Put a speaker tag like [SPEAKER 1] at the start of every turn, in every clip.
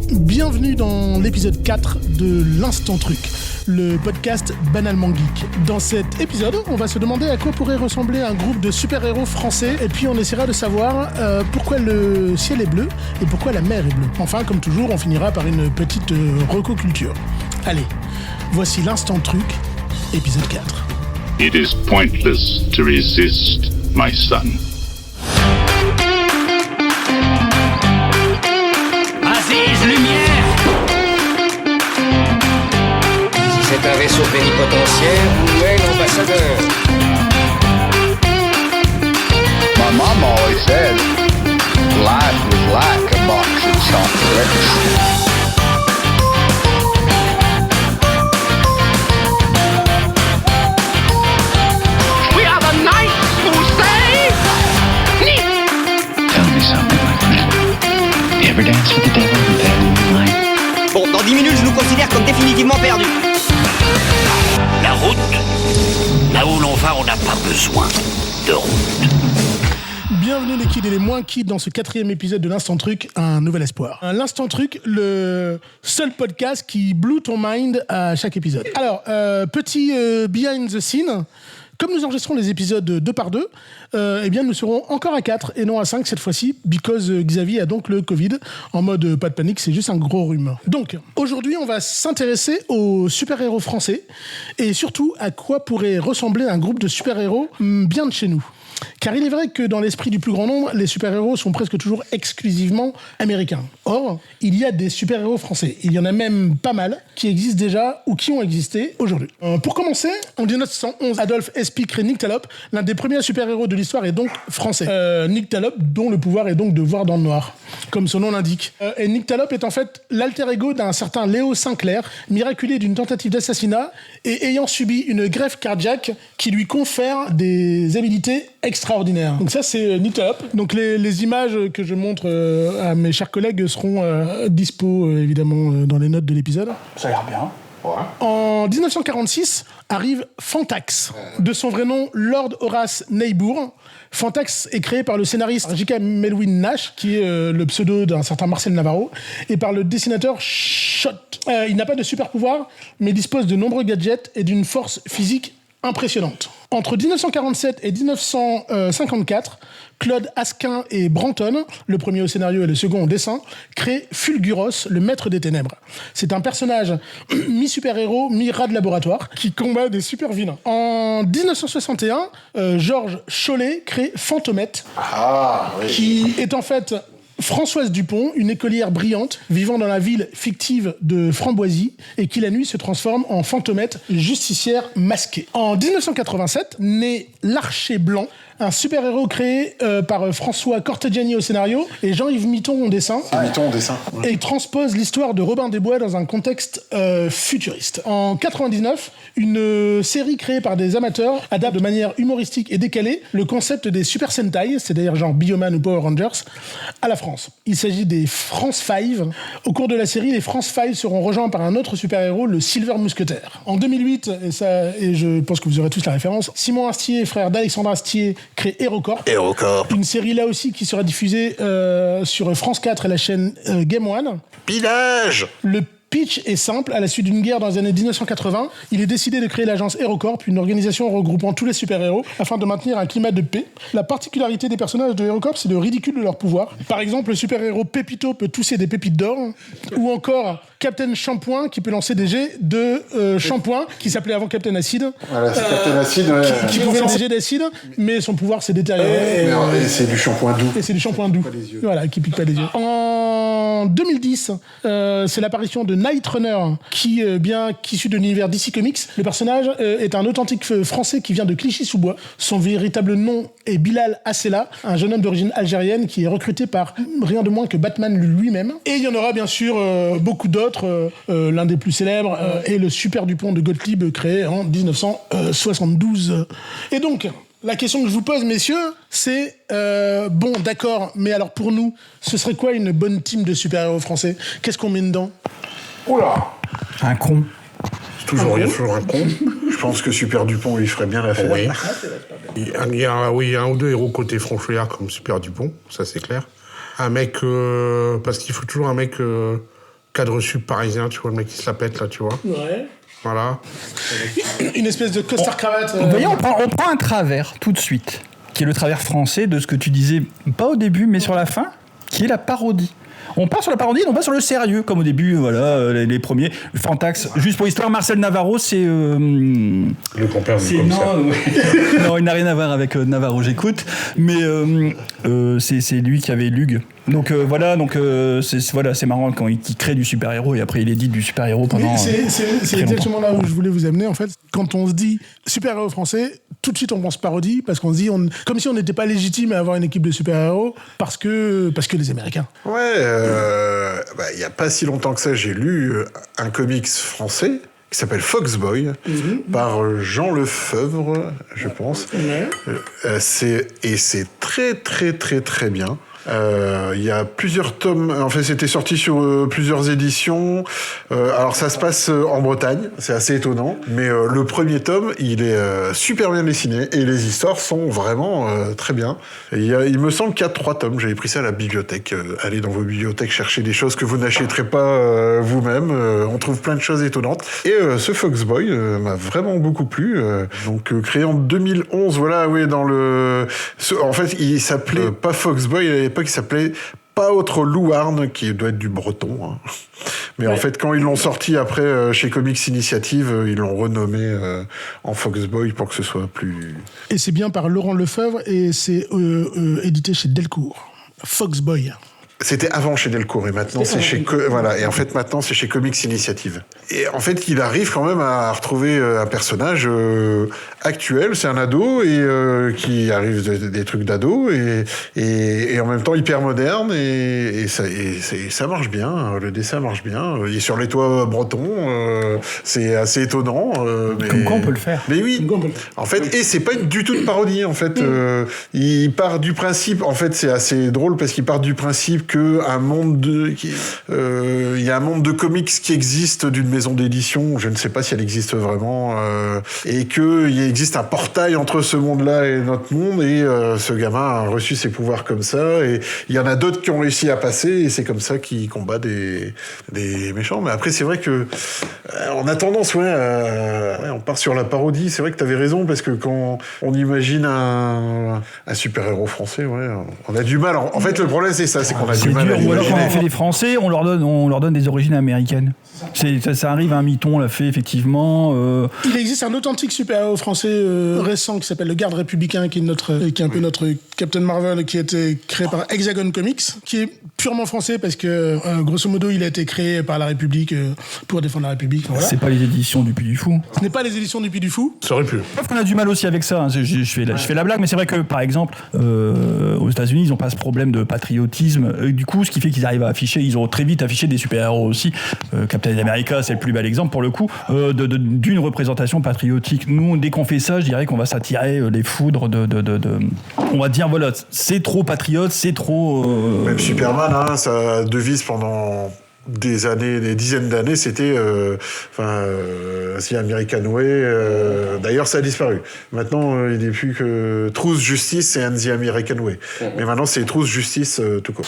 [SPEAKER 1] Bienvenue dans l'épisode 4 de l'Instant Truc, le podcast banalement geek. Dans cet épisode, on va se demander à quoi pourrait ressembler un groupe de super-héros français, et puis on essaiera de savoir pourquoi le ciel est bleu et pourquoi la mer est bleue. Enfin, comme toujours, on finira par une petite recoculture. Allez, voici l'Instant Truc, épisode 4.
[SPEAKER 2] It is pointless to resist, my son.
[SPEAKER 3] Aziz, lumière!
[SPEAKER 4] Si c'est un vaisseau plénipotentiaire, où est l'ambassadeur?
[SPEAKER 5] My mom always said life was like a box of chocolates.
[SPEAKER 3] We are the knights who say...
[SPEAKER 6] Tell me something, my friend. You ever dance with the devil in the pale moonlight?
[SPEAKER 4] Bon, dans 10 minutes, je nous considère comme définitivement perdus.
[SPEAKER 3] La route, là où l'on va, on n'a pas besoin de route.
[SPEAKER 1] Bienvenue les kids et les moins kids dans ce 4e épisode de l'Instant Truc, un nouvel espoir. L'Instant Truc, le seul podcast qui blew ton mind à chaque épisode. Alors, petit behind the scene, comme nous enregistrons les épisodes 2 par 2, eh bien nous serons encore à 4 et non à 5 cette fois-ci, because Xavier a donc le Covid, en mode pas de panique, c'est juste un gros rhume. Donc, aujourd'hui, on va s'intéresser aux super-héros français et surtout à quoi pourrait ressembler un groupe de super-héros bien de chez nous. Car il est vrai que dans l'esprit du plus grand nombre, les super-héros sont presque toujours exclusivement américains. Or, il y a des super-héros français. Il y en a même pas mal qui existent déjà ou qui ont existé aujourd'hui. Pour commencer, en 1911, Adolphe Espy crée Nyctalope. L'un des premiers super-héros de l'histoire est donc français. Nyctalope, dont le pouvoir est donc de voir dans le noir, comme son nom l'indique. Et Nyctalope est en fait l'alter ego d'un certain Léo Sinclair, miraculé d'une tentative d'assassinat et ayant subi une greffe cardiaque qui lui confère des habilités extraordinaire. Donc ça, c'est Nyctalope. Donc les images que je montre à mes chers collègues seront dispo, évidemment, dans les notes de l'épisode.
[SPEAKER 7] Ça a l'air bien. Ouais.
[SPEAKER 1] En 1946, arrive Fantax, de son vrai nom Lord Horace Neighbour. Fantax est créé par le scénariste J.K. Melvin Nash, qui est le pseudo d'un certain Marcel Navarro, et par le dessinateur Shot. Il n'a pas de super pouvoir, mais dispose de nombreux gadgets et d'une force physique impressionnante. Entre 1947 et 1954, Claude Asquin et Branton, le premier au scénario et le second au dessin, créent Fulguros, le maître des ténèbres. C'est un personnage mi-super-héros, mi-rat de laboratoire, qui combat des super-vilains. En 1961, Georges Chollet crée Fantomette, qui est en fait Françoise Dupont, une écolière brillante vivant dans la ville fictive de Framboisie et qui la nuit se transforme en Fantomette, justicière masquée. En 1987, naît l'Archer Blanc, un super-héros créé par François Cortegiani au scénario et Jean-Yves Mitton au dessin.
[SPEAKER 7] Mitton au dessin.
[SPEAKER 1] Et il transpose l'histoire de Robin des Bois dans un contexte futuriste. En 99, une série créée par des amateurs adapte de manière humoristique et décalée le concept des Super Sentai, c'est-à-dire genre Bioman ou Power Rangers, à la France. Il s'agit des France 5. Au cours de la série, les France 5 seront rejoints par un autre super-héros, le Silver Mousquetaire. En 2008, et je pense que vous aurez tous la référence, Simon Astier, frère d'Alexandre Astier, crée HeroCorp. Une série là aussi qui sera diffusée sur France 4 et la chaîne Game One.
[SPEAKER 7] Pilage.
[SPEAKER 1] Le pitch est simple. À la suite d'une guerre dans les années 1980, il est décidé de créer l'agence HeroCorp, une organisation regroupant tous les super-héros, afin de maintenir un climat de paix. La particularité des personnages de HeroCorp, c'est le ridicule de leur pouvoir. Par exemple, le super-héros Pépito peut tousser des pépites d'or, ou encore Captain Shampoing qui peut lancer des jets de shampoing, qui s'appelait avant Captain Acid.
[SPEAKER 7] Voilà, c'est Captain Acid.
[SPEAKER 1] Qui pouvait lancer des jets d'acide, mais son pouvoir s'est détérioré.
[SPEAKER 7] Et c'est du shampoing doux.
[SPEAKER 1] Et c'est du shampoing doux. Voilà, qui pique pas les yeux. En 2010, c'est l'apparition de Night Runner, qui issu de l'univers DC Comics. Le personnage est un authentique français qui vient de Clichy-sous-Bois. Son véritable nom est Bilal Assela, un jeune homme d'origine algérienne qui est recruté par rien de moins que Batman lui-même. Et il y en aura bien sûr beaucoup d'autres. L'un des plus célèbres est le Super Dupont de Gottlieb, créé en 1972. Et donc, la question que je vous pose, messieurs, c'est bon, d'accord, mais alors pour nous, ce serait quoi une bonne team de super-héros français ? Qu'est-ce qu'on met dedans ?
[SPEAKER 7] Oula.
[SPEAKER 6] Un con.
[SPEAKER 7] Il y a toujours un con. Je pense que Super Dupont, il ferait bien l'affaire.
[SPEAKER 8] Oui. Il y a un ou deux héros côté franchouillard comme Super Dupont, ça c'est clair. Un mec, parce qu'il faut toujours un mec cadre sub parisien, tu vois, le mec qui se la pète, là, tu vois.
[SPEAKER 1] Ouais.
[SPEAKER 8] Voilà.
[SPEAKER 1] Une espèce de costard-cravate.
[SPEAKER 9] Vous voyez, on prend un travers tout de suite, qui est le travers français de ce que tu disais, pas au début, mais sur la fin, qui est la parodie. On part sur la parodie, on part sur le sérieux, comme au début, voilà, les premiers. Le Fantax, juste pour l'histoire, Marcel Navarro, c'est...
[SPEAKER 8] Le compère du commissaire.
[SPEAKER 9] Non, il n'a rien à voir avec Navarro, j'écoute. Mais c'est lui qui avait Lug. Donc c'est marrant quand il crée du super-héros et après il édite du super-héros pendant.
[SPEAKER 1] C'est exactement là où je voulais vous amener en fait. Quand on se dit super-héros français, tout de suite on pense parodie parce qu'on se dit comme si on n'était pas légitime à avoir une équipe de super-héros parce que les Américains.
[SPEAKER 7] Ouais, il n'y a pas si longtemps que ça, j'ai lu un comics français qui s'appelle Foxboy, par Jean Lefebvre, je pense. C'est très, très, très, très bien. Il y a plusieurs tomes. En fait, c'était sorti sur plusieurs éditions. Alors, ça se passe en Bretagne. C'est assez étonnant. Mais le premier tome, il est super bien dessiné. Et les histoires sont vraiment très bien. Et il me semble qu'il y a 3 tomes. J'avais pris ça à la bibliothèque. Allez dans vos bibliothèques chercher des choses que vous n'achèterez pas vous-même. On trouve plein de choses étonnantes. Et ce Foxboy m'a vraiment beaucoup plu. Donc, créé en 2011. Voilà, oui, en fait, il s'appelait pas Foxboy. À l'époque, il s'appelait Pas autre Louarn, qui doit être du breton. Hein. Mais en fait, quand ils l'ont sorti après chez Comics Initiative, ils l'ont renommé en Foxboy pour que ce soit plus...
[SPEAKER 1] Et c'est bien par Laurent Lefebvre et c'est édité chez Delcourt. Foxboy.
[SPEAKER 7] C'était avant chez Delcourt et maintenant c'est chez voilà, et en fait maintenant c'est chez Comics Initiative. Et en fait, il arrive quand même à retrouver un personnage actuel, c'est un ado et qui arrive des trucs d'ado et en même temps hyper moderne et ça marche bien, le dessin marche bien, il est sur les toits bretons, c'est assez étonnant mais
[SPEAKER 9] comme quoi on peut le faire.
[SPEAKER 7] Mais oui. En fait, et c'est pas du tout de parodie en fait, il part du principe, en fait, c'est assez drôle parce qu'il part du principe que il y a un monde de comics qui existe d'une maison d'édition, je ne sais pas si elle existe vraiment, et qu'il existe un portail entre ce monde-là et notre monde, et ce gamin a reçu ses pouvoirs comme ça, et il y en a d'autres qui ont réussi à passer, et c'est comme ça qu'il combat des méchants. Mais après, c'est vrai que on a tendance, on part sur la parodie. C'est vrai que tu avais raison, parce que quand on imagine un super-héros français, on a du mal. En fait, le problème, c'est ça, c'est qu'on a du mal.
[SPEAKER 9] Ou alors quand on fait des Français, on leur donne des origines américaines. Ça arrive, un Miton l'a fait effectivement.
[SPEAKER 1] Il existe un authentique super-héros français récent qui s'appelle le Garde républicain, qui est un peu notre Captain Marvel, qui a été créé par Hexagon Comics, qui est purement français parce que grosso modo il a été créé par la République pour défendre la République. Voilà.
[SPEAKER 9] C'est pas les éditions du Puy du Fou.
[SPEAKER 1] Ce n'est pas les éditions du Puy du Fou.
[SPEAKER 8] Ça aurait pu.
[SPEAKER 9] Sauf qu'on a du mal aussi avec ça. Hein. Je fais la blague, mais c'est vrai que par exemple aux États-Unis ils n'ont pas ce problème de patriotisme. Du coup, ce qui fait qu'ils arrivent à afficher, ils ont très vite affiché des super-héros aussi. Captain America, c'est le plus bel exemple pour le coup d'une représentation patriotique. Nous, dès qu'on fait ça, je dirais qu'on va s'attirer les foudres on va dire voilà, c'est trop patriote, c'est trop.
[SPEAKER 7] Même Superman, sa devise pendant des dizaines d'années, c'était The American Way. D'ailleurs, ça a disparu. Maintenant, il n'est plus que Truth Justice et The American Way. Mais maintenant, c'est Truth Justice tout court.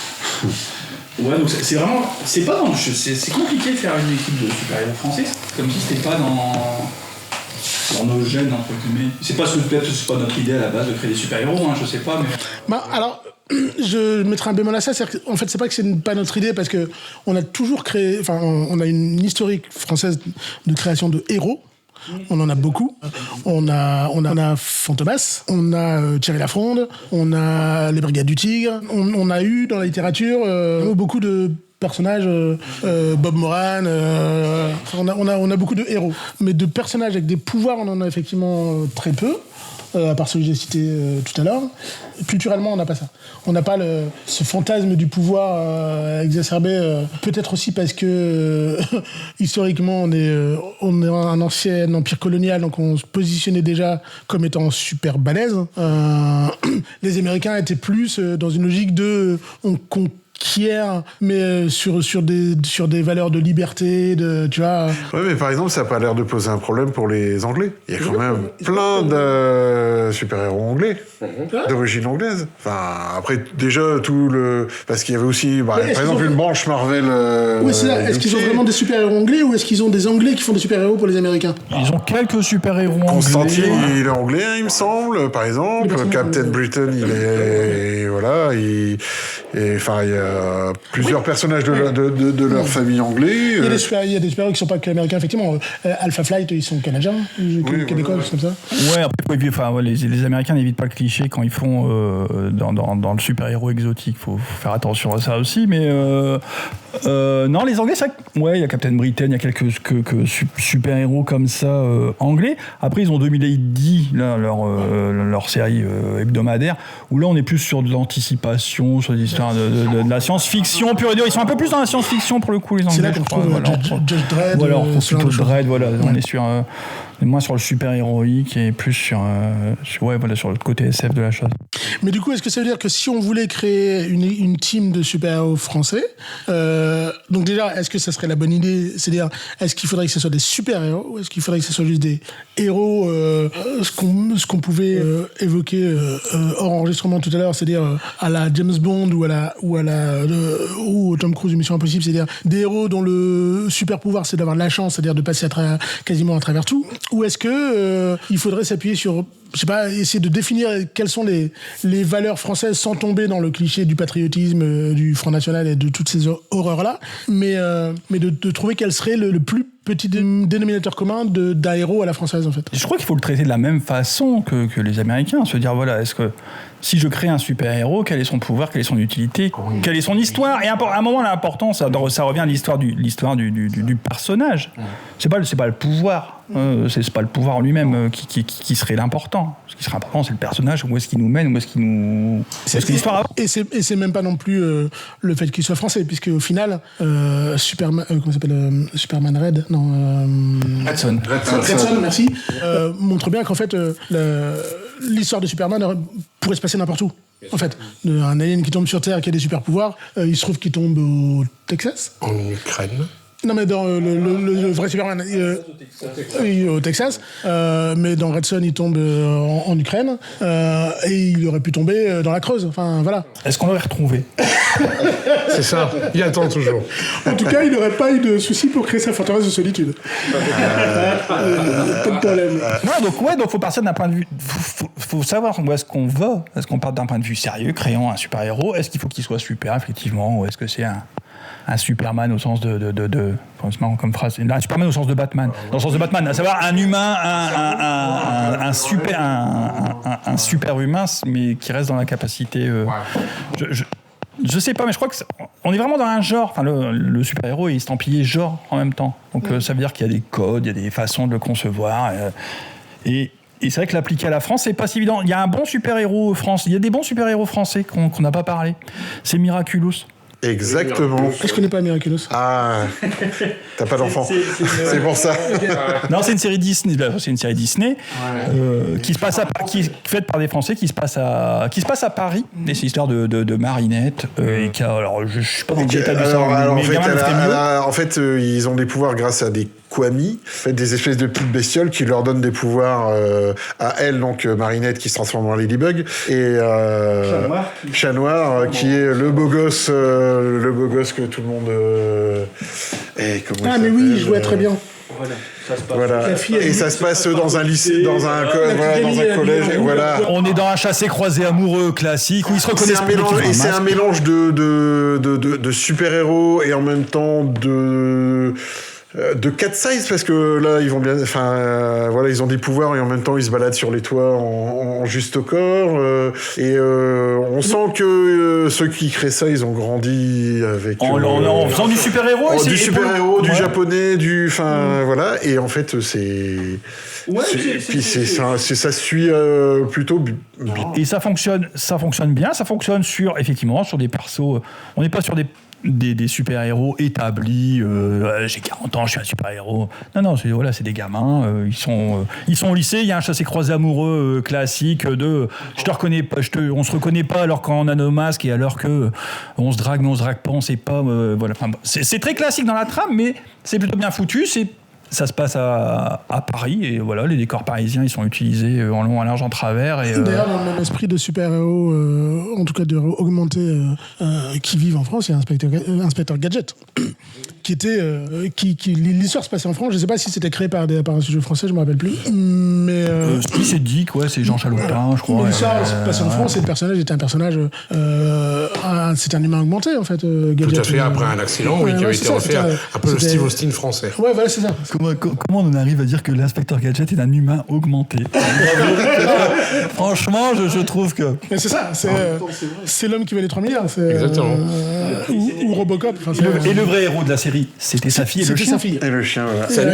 [SPEAKER 9] Ouais, donc c'est vraiment, c'est pas dans le jeu. C'est compliqué de faire une équipe de super-héros français. Comme si c'était pas dans nos gènes, entre guillemets. Peut-être que c'est pas notre idée à la base de créer des super-héros, je sais pas, mais.
[SPEAKER 1] Alors, je mettrai un bémol à ça, en fait, c'est pas que c'est pas notre idée, parce que on a toujours créé, on a une historique française de création de héros. On en a beaucoup. On a Fantomas, on a Thierry Lafronde, on a les Brigades du Tigre. On a eu dans la littérature beaucoup de personnages, Bob Moran, on a beaucoup de héros. Mais de personnages avec des pouvoirs, on en a effectivement très peu. À part ceux que j'ai cités tout à l'heure. Culturellement, on n'a pas ça. On n'a pas ce fantasme du pouvoir exacerbé. Peut-être aussi parce que historiquement, on est un ancien empire colonial, donc on se positionnait déjà comme étant super balèze. Les Américains étaient plus dans une logique de on mais sur des valeurs de liberté, tu vois.
[SPEAKER 7] Ouais, mais par exemple, ça n'a pas l'air de poser un problème pour les Anglais. Il y a quand même plein de super-héros anglais, d'origine anglaise. Enfin, après, déjà, parce qu'il y avait aussi, par exemple, une branche Marvel.
[SPEAKER 1] Oui, c'est ça. Est-ce qu'ils ont vraiment des super-héros anglais ou est-ce qu'ils ont des Anglais qui font des super-héros pour les Américains?
[SPEAKER 9] Ils ont quelques super-héros anglais.
[SPEAKER 7] Constantine, il est anglais, il me semble, par exemple. Captain Britain, il est... Voilà, il y a plusieurs personnages de leur famille anglais.
[SPEAKER 1] Il y a des super-héros qui ne sont pas qu'américains, effectivement. Alpha Flight, ils sont canadiens, québécois, comme ça.
[SPEAKER 9] Ouais, après, les Américains n'évitent pas le cliché quand ils font dans le super-héros exotique. Faut faire attention à ça aussi, mais non, les Anglais, il y a Captain Britain, il y a quelques super-héros comme ça anglais. Après, ils ont 2010, là, leur série hebdomadaire, où là, on est plus sur de l'anticipation, sur des histoires de la science-fiction pure et dure. Ils sont un peu plus dans la science-fiction pour le coup, les Anglais.
[SPEAKER 1] C'est là qu'on trouve Judge Dredd.
[SPEAKER 9] Voilà, on trouve plutôt Dredd, voilà. On est sur moins sur le super-héroïque et plus sur le côté SF de la chose.
[SPEAKER 1] Mais du coup, est-ce que ça veut dire que si on voulait créer une team de super-héros français, donc déjà, est-ce que ça serait la bonne idée? C'est-à-dire, est-ce qu'il faudrait que ce soit des super-héros ou est-ce qu'il faudrait que ce soit juste des héros, ce qu'on pouvait évoquer hors enregistrement tout à l'heure, c'est-à-dire à la James Bond ou Tom Cruise, Mission Impossible, c'est-à-dire des héros dont le super-pouvoir, c'est d'avoir de la chance, c'est-à-dire de passer quasiment à travers tout, ou est-ce que il faudrait s'appuyer sur, je sais pas, essayer de définir quelles sont les valeurs françaises sans tomber dans le cliché du patriotisme, du Front National et de toutes ces horreurs-là, mais de trouver quel serait le plus petit dénominateur commun d'un héros à la française, en fait.
[SPEAKER 9] Je crois qu'il faut le traiter de la même façon que les Américains, se dire, voilà, est-ce que si je crée un super-héros, quel est son pouvoir, quelle est son utilité, quelle est son histoire? Et à un moment, l'important, ça revient à l'histoire du personnage. C'est pas le pouvoir, c'est pas le pouvoir en lui-même qui serait l'important. Ce qui serait important, c'est le personnage, où est-ce qu'il nous mène, où est-ce qu'il nous...
[SPEAKER 1] C'est l'histoire avant. Et c'est même pas non plus le fait qu'il soit français, puisque au final, Superman, comment s'appelle, Superman Red,
[SPEAKER 9] Redson,
[SPEAKER 1] merci, montre bien qu'en fait, l'histoire de Superman pourrait se passer n'importe où. En fait, un alien qui tombe sur Terre, qui a des super pouvoirs, il se trouve qu'il tombe au Texas.
[SPEAKER 8] En Ukraine.
[SPEAKER 1] Non, mais dans le vrai Superman, au Texas, mais dans Red Son, il tombe en Ukraine, et il aurait pu tomber dans la Creuse. Enfin, voilà.
[SPEAKER 9] Est-ce qu'on l'aurait retrouvé?
[SPEAKER 8] C'est ça, il attend toujours.
[SPEAKER 1] En tout cas, il n'aurait pas eu de souci pour créer sa forteresse de solitude. Pas de problème.
[SPEAKER 9] Non, donc faut partir d'un point de vue... Faut savoir où est-ce qu'on va. Est-ce qu'on part d'un point de vue sérieux, créant un super-héros? Est-ce qu'il faut qu'il soit super, effectivement? Ou est-ce que c'est un Superman au sens comme phrase, un Superman au sens de Batman, dans le sens de Batman, à savoir un humain, un super humain, mais qui reste dans la capacité. Je sais pas, mais je crois que on est vraiment dans un genre. Enfin, le super-héros est estampillé genre en même temps. Donc ça veut dire qu'il y a des codes, il y a des façons de le concevoir. Et c'est vrai que l'appliquer à la France, c'est pas si évident. Il y a un bon super-héros français. Il y a des bons super-héros français qu'on n'a pas parlé. C'est Miraculous.
[SPEAKER 7] Exactement.
[SPEAKER 1] Je connais pas Miraculous.
[SPEAKER 7] Ah, t'as pas d'enfant. C'est pour ça.
[SPEAKER 9] Non, c'est une série Disney. Qui se passe qui est faite par des Français, qui se passe à Paris. Et c'est l'histoire de Marinette. Et qui alors, je suis pas dans le détail de ça.
[SPEAKER 7] En fait, ils ont des pouvoirs grâce à des Kwami, des espèces de petites bestioles qui leur donnent des pouvoirs à elle, donc Marinette qui se transforme en Ladybug, et Chat Noir qui est le beau gosse que tout le monde.
[SPEAKER 1] Mais oui, je vois très bien.
[SPEAKER 7] Voilà. Et ça se passe dans un lycée, dans un collège. Voilà.
[SPEAKER 9] On est dans un chassé-croisé amoureux classique où ils se reconnaissent.
[SPEAKER 7] C'est un mélange de super-héros et en même temps de cat size, parce que là ils vont bien, ils ont des pouvoirs et en même temps ils se baladent sur les toits en juste au corps, et on sent que ceux qui créent ça, ils ont grandi avec
[SPEAKER 9] en faisant du super-héros,
[SPEAKER 7] du japonais, voilà, et en fait ça suit plutôt bien.
[SPEAKER 9] Et ça fonctionne bien, ça fonctionne effectivement sur des persos. On n'est pas sur des des super-héros établis. J'ai 40 ans, je suis un super-héros. Non, c'est des gamins. Ils sont au lycée. Il y a un chassé-croisé amoureux classique de je te reconnais pas, on se reconnaît pas alors quand on a nos masques et alors que on se drague mais on se drague pas, on sait pas. Voilà. Enfin, c'est très classique dans la trame, mais c'est plutôt bien foutu. Ça se passe à Paris et voilà, les décors parisiens ils sont utilisés en long, en large, en travers. Et,
[SPEAKER 1] D'ailleurs, dans le même esprit de super-héros, en tout cas de augmentés qui vivent en France, il y a Inspecteur Gadget. L'histoire se passait en France. Je ne sais pas si c'était créé par un studio français, je ne me rappelle plus. Mais
[SPEAKER 9] qui c'est dit quoi, c'est Jean Chaloupin, je crois.
[SPEAKER 1] Mais l'histoire se passait en France et le personnage était un personnage, c'était un humain augmenté en fait. Gadget,
[SPEAKER 8] tout à fait, après un accident, qui avait été refait un peu le Steve Austin français.
[SPEAKER 1] Ouais, voilà, c'est ça.
[SPEAKER 9] Comment on en arrive à dire que l'inspecteur Gadget est un humain augmenté? Franchement, je trouve que.
[SPEAKER 1] Mais c'est ça, c'est l'homme qui valait 3 milliards.
[SPEAKER 8] Exactement.
[SPEAKER 1] Ou Robocop.
[SPEAKER 9] Et le vrai héros de la série, c'était sa fille et le chien.
[SPEAKER 7] Et le chien, voilà.
[SPEAKER 8] Sa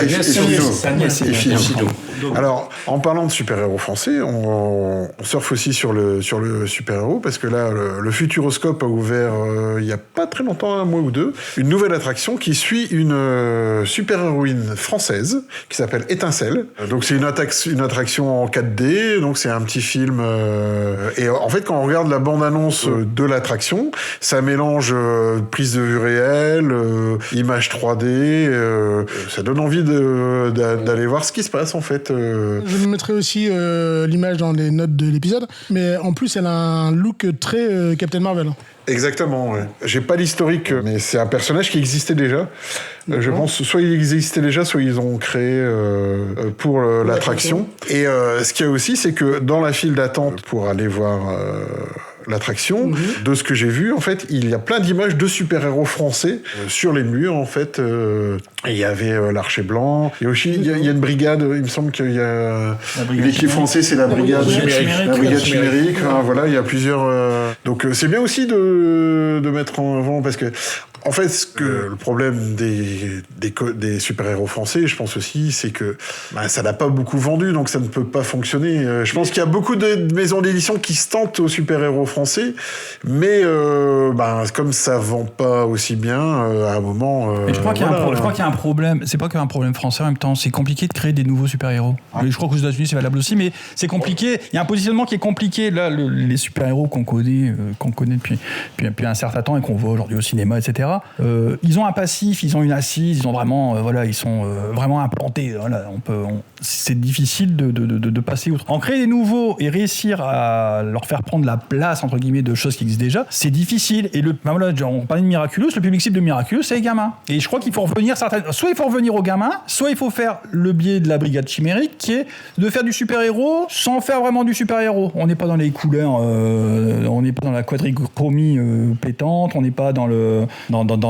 [SPEAKER 8] nièce
[SPEAKER 7] Et Fido. Alors, en parlant de super-héros français, on surfe aussi sur le super-héros, parce que là, le Futuroscope a ouvert, il n'y a pas très longtemps, un mois ou deux, une nouvelle attraction qui suit une super-héroïne française qui s'appelle Étincelle. Donc, c'est une attraction en 4D, donc c'est un petit film. Et en fait, quand on regarde la bande-annonce de l'attraction, ça mélange prise de vue réelle, images 3D, ça donne envie d'aller voir ce qui se passe en fait.
[SPEAKER 1] Je mettrai aussi l'image dans les notes de l'épisode, mais en plus elle a un look très Captain Marvel.
[SPEAKER 7] Exactement, ouais. J'ai pas l'historique, mais c'est un personnage qui existait déjà. Je pense soit il existait déjà, soit ils ont créé pour l'attraction. Et ce qu'il y a aussi, c'est que dans la file d'attente pour aller voir l'attraction, de ce que j'ai vu, en fait, il y a plein d'images de super-héros français sur les murs, en fait. Et il y avait l'Archer Blanc. Il y a aussi, il y a une brigade, il me semble qu'il y a... L'équipe française, c'est la brigade chimérique. Enfin, voilà, il y a plusieurs... Donc, c'est bien aussi de mettre en avant, parce que en fait, le problème des super-héros français, je pense aussi, c'est que ça n'a pas beaucoup vendu, donc ça ne peut pas fonctionner. Je pense qu'il y a beaucoup de maisons d'édition qui se tentent aux super-héros français, mais comme ça vend pas aussi bien, à un moment...
[SPEAKER 9] Mais je crois qu'il y a un problème. C'est pas qu'un problème français en même temps. C'est compliqué de créer des nouveaux super-héros. Je crois qu'aux États-Unis, c'est valable aussi, mais c'est compliqué. Il y a un positionnement qui est compliqué. Là, les super-héros qu'on connaît depuis un certain temps et qu'on voit aujourd'hui au cinéma, etc., ils ont un passif, ils ont une assise, ils ont vraiment, ils sont vraiment implantés. Voilà, c'est difficile de passer outre. En créer des nouveaux et réussir à leur faire prendre la place entre guillemets de choses qui existent déjà, c'est difficile. Et on parlait de Miraculous, le public cible de Miraculous, c'est les gamins. Et je crois qu'il faut revenir soit il faut revenir aux gamins, soit il faut faire le biais de la brigade chimérique, qui est de faire du super-héros sans faire vraiment du super-héros. On n'est pas dans les couleurs, on n'est pas dans la quadrichromie pétante, on n'est pas dans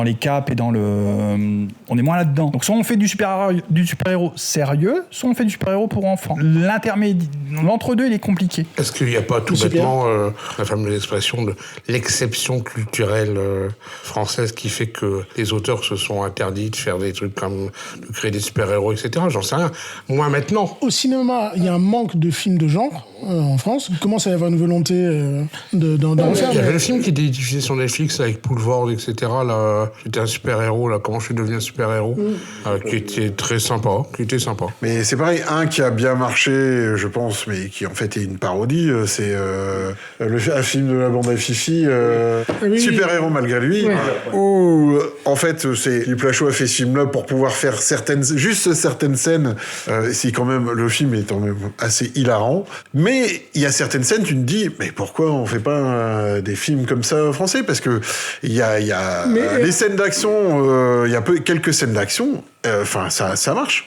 [SPEAKER 9] les capes et dans on est moins là-dedans. Donc soit on fait du super-héros sérieux, soit on fait du super-héros pour enfants. L'entre-deux, il est compliqué.
[SPEAKER 8] Est-ce qu'il n'y a pas tout bêtement la fameuse expression de l'exception culturelle française qui fait que les auteurs se sont interdits de faire des trucs comme de créer des super-héros, etc. J'en sais rien. Moi, maintenant.
[SPEAKER 1] Au cinéma, il y a un manque de films de genre en France. Il commence à y avoir une volonté d'en faire.
[SPEAKER 8] Il y avait le film qui était diffusé sur Netflix avec Poulvord, etc. Là, c'était un super-héros, là, Comment je suis devenu un super-héros, qui était très sympa, Mais
[SPEAKER 7] c'est pareil, un qui a bien marché, je pense, mais qui en fait est une parodie, c'est un film de la bande à Fifi, Super-héros malgré lui, où en fait Philippe Lachaud a fait ce film-là pour pouvoir faire certaines scènes. C'est quand même, le film est quand même assez hilarant, mais il y a certaines scènes, tu te dis, mais pourquoi on fait pas des films comme ça français? Parce que il y a les scènes d'action, il y a quelques scènes d'action. Ça marche.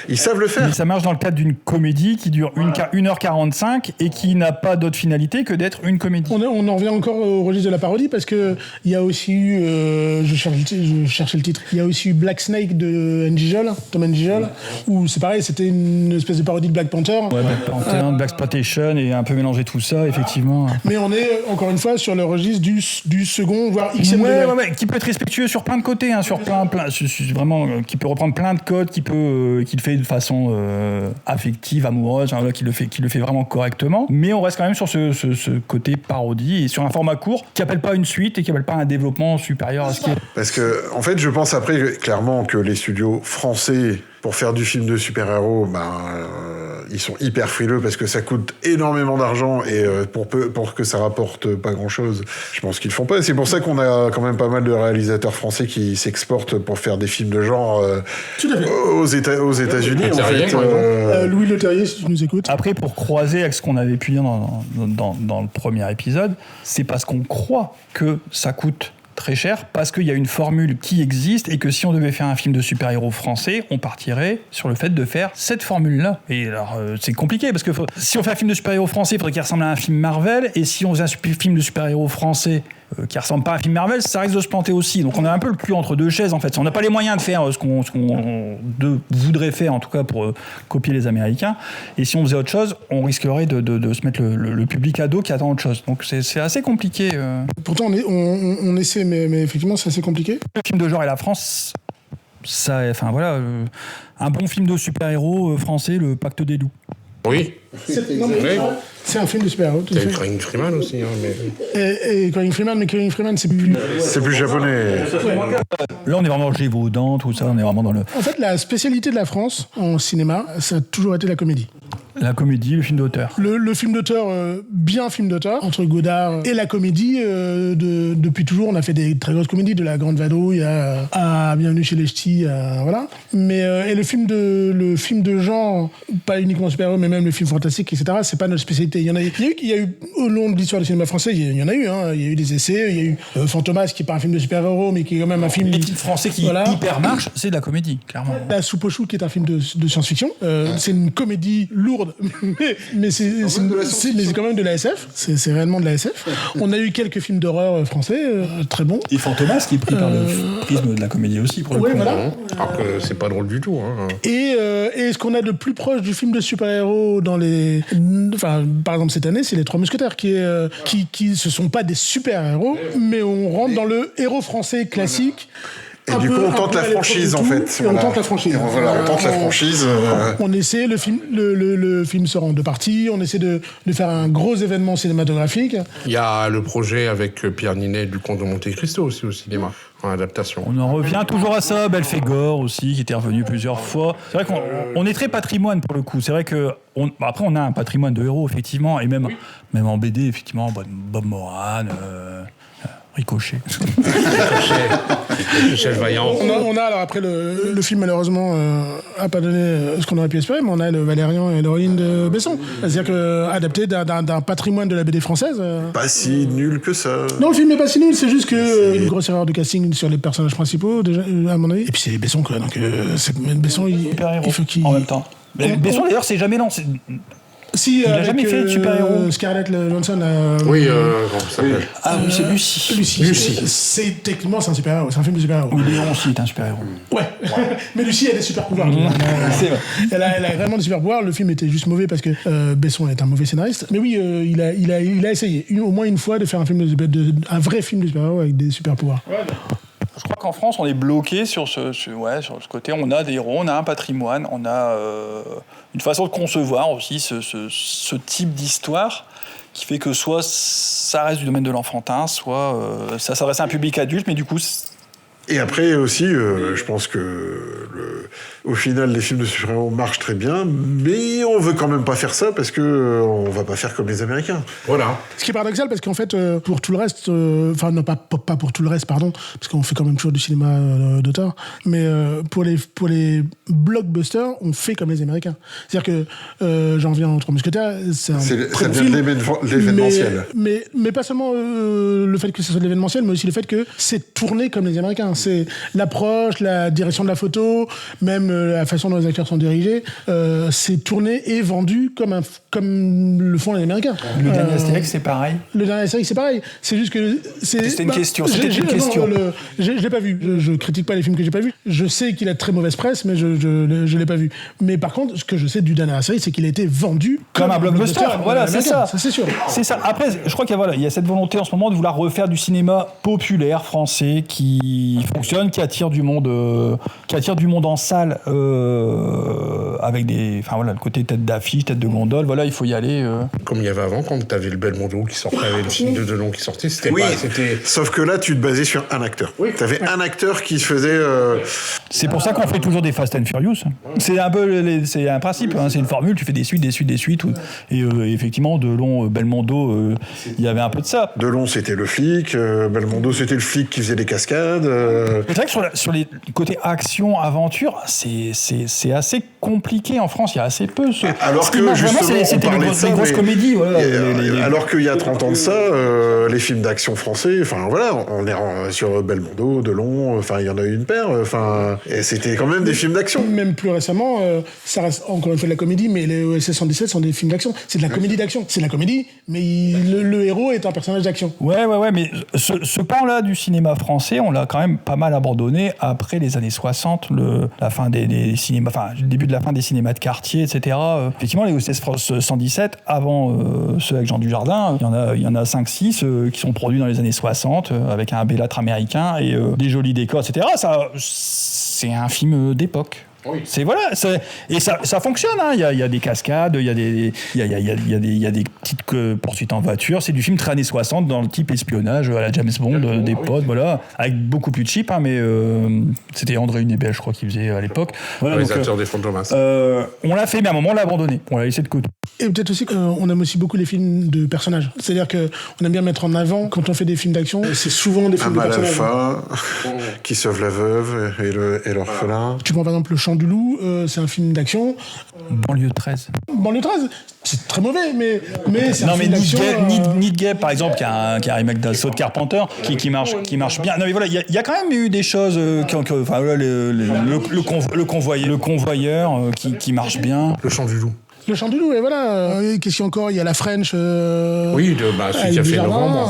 [SPEAKER 7] Ils savent le faire.
[SPEAKER 9] Mais ça marche dans le cadre d'une comédie qui dure 1h45 et qui n'a pas d'autre finalité que d'être une comédie.
[SPEAKER 1] On en revient encore au registre de la parodie parce que il y a aussi eu, je cherchais le titre, il y a aussi eu Black Snake de Tom Njijol, où c'est pareil, c'était une espèce de parodie de Black Panther.
[SPEAKER 9] Ouais, Black Panther, Black Exploitation et un peu mélanger tout ça, effectivement.
[SPEAKER 1] Mais on est encore une fois sur le registre du second, voire XM.
[SPEAKER 9] Ouais, qui peut être respectueux sur plein de côtés, sur plein, vraiment, qui peut reprendre plein de codes, qui le fait de façon affective, amoureuse, qui le fait vraiment correctement. Mais on reste quand même sur ce côté côté parodie et sur un format court qui appelle pas une suite et qui appelle pas un développement supérieur à ce qui est.
[SPEAKER 7] Parce que, en fait, je pense après, clairement, que les studios français, pour faire du film de super-héros, ils sont hyper frileux parce que ça coûte énormément d'argent et pour que ça rapporte pas grand-chose, je pense qu'ils le font pas. C'est pour ça qu'on a quand même pas mal de réalisateurs français qui s'exportent pour faire des films de genre aux États-Unis. En fait,
[SPEAKER 1] Louis Leterrier, si tu nous écoutes.
[SPEAKER 9] Après, pour croiser avec ce qu'on avait pu dire dans le premier épisode, c'est parce qu'on croit que ça coûte très cher, parce qu'il y a une formule qui existe et que si on devait faire un film de super-héros français, on partirait sur le fait de faire cette formule-là. Et alors, c'est compliqué, parce que si on fait un film de super-héros français, il faudrait qu'il ressemble à un film Marvel, et si on faisait un film de super-héros français qui ressemble pas à un film Marvel, ça risque de se planter aussi. Donc on a un peu le cul entre deux chaises, en fait. On n'a pas les moyens de faire ce qu'on voudrait faire, en tout cas pour copier les Américains. Et si on faisait autre chose, on risquerait de se mettre le public à dos qui attend autre chose. Donc c'est assez compliqué.
[SPEAKER 1] Pourtant, on essaie, mais effectivement, c'est assez compliqué.
[SPEAKER 9] Le film de genre et la France, un bon film de super-héros français, Le Pacte des loups.
[SPEAKER 8] Oui.
[SPEAKER 1] C'est un film de super-héros.
[SPEAKER 8] Il y a eu Crying Freeman aussi.
[SPEAKER 1] Et Crying Freeman, c'est plus...
[SPEAKER 7] C'est plus japonais.
[SPEAKER 9] Là, on est vraiment Gévaudan, tout ça, on est vraiment dans le...
[SPEAKER 1] En fait, la spécialité de la France, en cinéma, ça a toujours été la comédie.
[SPEAKER 9] La comédie, le film d'auteur.
[SPEAKER 1] Le film d'auteur, bien film d'auteur, entre Godard et la comédie, depuis toujours, on a fait des très grosses comédies, de La Grande Vadrouille à Bienvenue chez les Ch'tis, voilà. Mais et le film de genre, pas uniquement super-héros, mais même le film fantastique, etc., c'est pas notre spécialité. Il y a eu au long de l'histoire du cinéma français, il y en a eu, hein. Il y a eu des essais, il y a eu Fantomas, qui est pas un film de super-héros, mais qui est quand même un film...
[SPEAKER 9] Les films français qui hyper marchent, c'est de la comédie, clairement.
[SPEAKER 1] La Soupe aux choux, qui est un film de science-fiction, c'est une comédie lourde, mais c'est quand même de la SF. C'est réellement de la SF. On a eu quelques films d'horreur français très bons.
[SPEAKER 9] Et Fantomas qui est pris par le prisme de la comédie aussi, pour le coup.
[SPEAKER 1] Voilà.
[SPEAKER 8] Alors que c'est pas drôle du tout. Hein.
[SPEAKER 1] Et ce qu'on a de plus proche du film de super-héros dans les... Enfin, par exemple, cette année, c'est Les Trois Mousquetaires, qui ce sont pas des super-héros, mais on rentre dans le héros français classique.
[SPEAKER 7] Et du coup, on tente la franchise, en fait.
[SPEAKER 1] On tente la franchise.
[SPEAKER 7] Voilà, on tente la franchise.
[SPEAKER 1] On essaie, le film sort en deux parties, on essaie de faire un gros événement cinématographique.
[SPEAKER 8] Il y a le projet avec Pierre Ninet du Comte de Monte Cristo aussi au cinéma, en adaptation.
[SPEAKER 9] On en revient toujours à ça, Belphégor aussi, qui était revenu plusieurs fois. C'est vrai qu'on est très patrimoine pour le coup. C'est vrai que après, on a un patrimoine de héros, effectivement, et même en BD, effectivement, Bob Moran... Ricochet.
[SPEAKER 8] Michel Vaillant.
[SPEAKER 1] On a alors après le film malheureusement a pas donné ce qu'on aurait pu espérer, mais on a le Valérian et l'héroïne de Besson. C'est-à-dire que adapté d'un patrimoine de la BD française.
[SPEAKER 7] Pas si nul que ça.
[SPEAKER 1] Non, le film n'est pas si nul, c'est juste que une grosse erreur de casting sur les personnages principaux, déjà, à mon avis. Et puis c'est Besson quoi, donc Besson il faut qu'il...
[SPEAKER 9] En même temps. Besson d'ailleurs c'est jamais lancé.
[SPEAKER 1] Si,
[SPEAKER 9] il n'a jamais fait de super-héros.
[SPEAKER 1] Scarlett Johansson.
[SPEAKER 8] Oui, comment ça s'appelle ?
[SPEAKER 9] Ah oui, c'est Lucie.
[SPEAKER 1] Techniquement, c'est un super-héros. C'est un film de super-héros.
[SPEAKER 9] Oui, Léon aussi est un super-héros.
[SPEAKER 1] Ouais. Mais Lucie, elle a des super-pouvoirs.
[SPEAKER 9] C'est vrai.
[SPEAKER 1] Elle a vraiment des super-pouvoirs. Le film était juste mauvais parce que Besson est un mauvais scénariste. Mais oui, il a essayé au moins une fois de faire un vrai film de super-héros avec des super-pouvoirs. Ouais.
[SPEAKER 9] Je crois qu'en France, on est bloqué sur ce côté. On a des héros, on a un patrimoine, on a une façon de concevoir aussi ce type d'histoire qui fait que soit ça reste du domaine de l'enfantin, soit ça s'adresse à un public adulte, mais du coup...
[SPEAKER 7] Et après aussi, je pense que au final, les films de super-héros marchent très bien, mais on veut quand même pas faire ça parce que on va pas faire comme les Américains. Voilà.
[SPEAKER 1] Ce qui est paradoxal parce qu'en fait, pour tout le reste, enfin non pas pour tout le reste, pardon, parce qu'on fait quand même toujours du cinéma d'auteur, mais pour les blockbusters, on fait comme les Américains. C'est-à-dire que j'en viens aux Trois Mousquetaires, c'est
[SPEAKER 7] ça devient de l'événementiel.
[SPEAKER 1] Mais pas seulement le fait que ce soit de l'événementiel, mais aussi le fait que c'est tourné comme les Américains. C'est l'approche, la direction de la photo, même la façon dont les acteurs sont dirigés. C'est tourné et vendu comme le font les Américains.
[SPEAKER 9] Le dernier Astérix, c'est pareil.
[SPEAKER 1] Le dernier Astérix, c'est pareil. C'est juste que...
[SPEAKER 9] C'était une question. C'était une question.
[SPEAKER 1] Je l'ai pas vu. Je critique pas les films que j'ai pas vus. Je sais qu'il a de très mauvaise presse, mais je l'ai pas vu. Mais par contre, ce que je sais du dernier Astérix, c'est qu'il a été vendu
[SPEAKER 9] comme un blockbuster. Voilà, c'est ça.
[SPEAKER 1] Ça, c'est sûr.
[SPEAKER 9] C'est ça. Après, je crois qu'il y a cette volonté en ce moment de vouloir refaire du cinéma populaire français qui fonctionne, qui attire du monde en salle, avec des, enfin voilà, le côté tête d'affiche, tête de gondole. Voilà, il faut y aller.
[SPEAKER 8] Comme il y avait avant, quand t'avais le Belmondo qui sortait, avec le film de Delon qui sortait, c'était
[SPEAKER 7] Oui,
[SPEAKER 8] pas, c'était.
[SPEAKER 7] Sauf que là, tu te basais sur un acteur. Oui. T'avais un acteur qui faisait.
[SPEAKER 9] C'est pour ça qu'on fait toujours des Fast and Furious. C'est un peu, c'est un principe, hein, c'est une formule. Tu fais des suites. Et effectivement, Delon, Belmondo, il y avait un peu de ça.
[SPEAKER 7] Delon, c'était le flic. Belmondo, c'était le flic qui faisait des cascades.
[SPEAKER 9] C'est vrai que sur les côtés action, aventure, c'est assez compliqué en France. Il y a assez peu.
[SPEAKER 7] Alors que justement,
[SPEAKER 9] c'était des grosses comédies. Voilà,
[SPEAKER 7] alors qu'il y a 30 ans de ça, les films d'action français, enfin voilà, on est sur Belmondo, Delon, enfin il y en a eu une paire, enfin et c'était quand même des films d'action.
[SPEAKER 1] Même plus récemment, ça reste encore une fois de la comédie, mais les OSS 117 sont des films d'action. C'est de la comédie d'action. C'est de la comédie, mais le héros est un personnage d'action. Ouais,
[SPEAKER 9] mais ce pan-là du cinéma français, on l'a quand même pas mal abandonné après les années 60, la fin des cinémas, enfin le début de la fin des cinémas de quartier, etc. Effectivement, les OSS 117, avant ceux avec Jean Dujardin, il y en a 5-6 qui sont produits dans les années 60 avec un bellâtre américain et des jolis décors, etc. Ça, c'est un film d'époque. Oui. C'est voilà, et ça fonctionne. Hein. Il y a des cascades, il y a des petites poursuites en voiture. C'est du film très années 60 dans le type espionnage à la James Bond, des potes, voilà, avec beaucoup plus de cheap. Hein, mais c'était André Hunebelle, je crois, qui faisait à l'époque. Voilà,
[SPEAKER 8] réalisateur des Fantomas.
[SPEAKER 9] On l'a fait, mais à un moment, on l'a abandonné. On l'a laissé de côté.
[SPEAKER 1] Et peut-être aussi qu'on aime aussi beaucoup les films de personnages. C'est-à-dire qu'on aime bien mettre en avant, quand on fait des films d'action, c'est souvent des films de personnages.
[SPEAKER 7] Alpha, qui sauve la veuve et l'orphelin.
[SPEAKER 1] Tu prends par exemple Le Chant du Loup, c'est un film d'action.
[SPEAKER 9] Banlieue 13.
[SPEAKER 1] Banlieue 13, c'est très mauvais, mais c'est un film d'action.
[SPEAKER 9] Need Gap, par exemple, qui a un remake d'Assaut de Carpenter, qui marche bien. Non, mais voilà, il y a quand même eu des choses, enfin, voilà, le convoyeur qui marche bien.
[SPEAKER 8] Le Chant du Loup.
[SPEAKER 1] Le Chant du Loup, et voilà. Qu'est-ce qu'il y a encore ? Il y a la French.
[SPEAKER 8] Oui, celui qui a fait Novembre.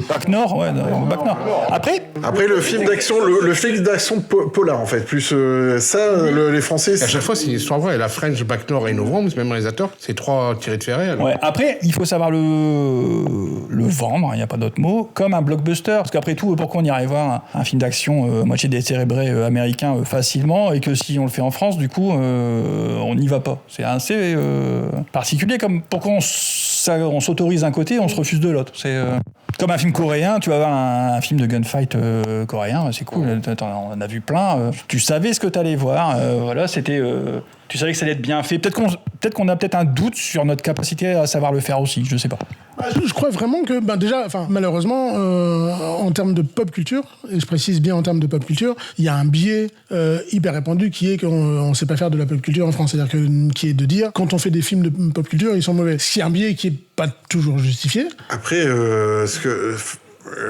[SPEAKER 9] Bac Nord, ouais, Bac Nord.
[SPEAKER 7] Après, le film d'action, le film d'action polar, en fait. Plus les Français.
[SPEAKER 8] À chaque fois, c'est une histoire vraie. La French, Bac Nord et Novembre, c'est même réalisateur. C'est 3 tirés de ferret. Alors.
[SPEAKER 9] Ouais. Après, il faut savoir le vendre, il n'y a pas d'autre mot, comme un blockbuster. Parce qu'après tout, pourquoi on irait voir un film d'action moitié décérébré américain facilement, et que si on le fait en France, du coup, on n'y va pas. C'est assez particulier, comme pourquoi on s'autorise d'un côté et on se refuse de l'autre. C'est comme un film coréen, tu vas voir un film de gunfight coréen, c'est cool, on en a vu plein, tu savais ce que tu allais voir, voilà, c'était tu savais que ça allait être bien fait. Peut-être qu'on a peut-être un doute sur notre capacité à savoir le faire aussi, je sais pas.
[SPEAKER 1] Je crois vraiment que, déjà, malheureusement, en termes de pop culture, et je précise bien en termes de pop culture, il y a un biais hyper répandu qui est qu'on ne sait pas faire de la pop culture en France. C'est-à-dire qui est de dire, quand on fait des films de pop culture, ils sont mauvais. C'est un biais qui n'est pas toujours justifié.
[SPEAKER 7] Après,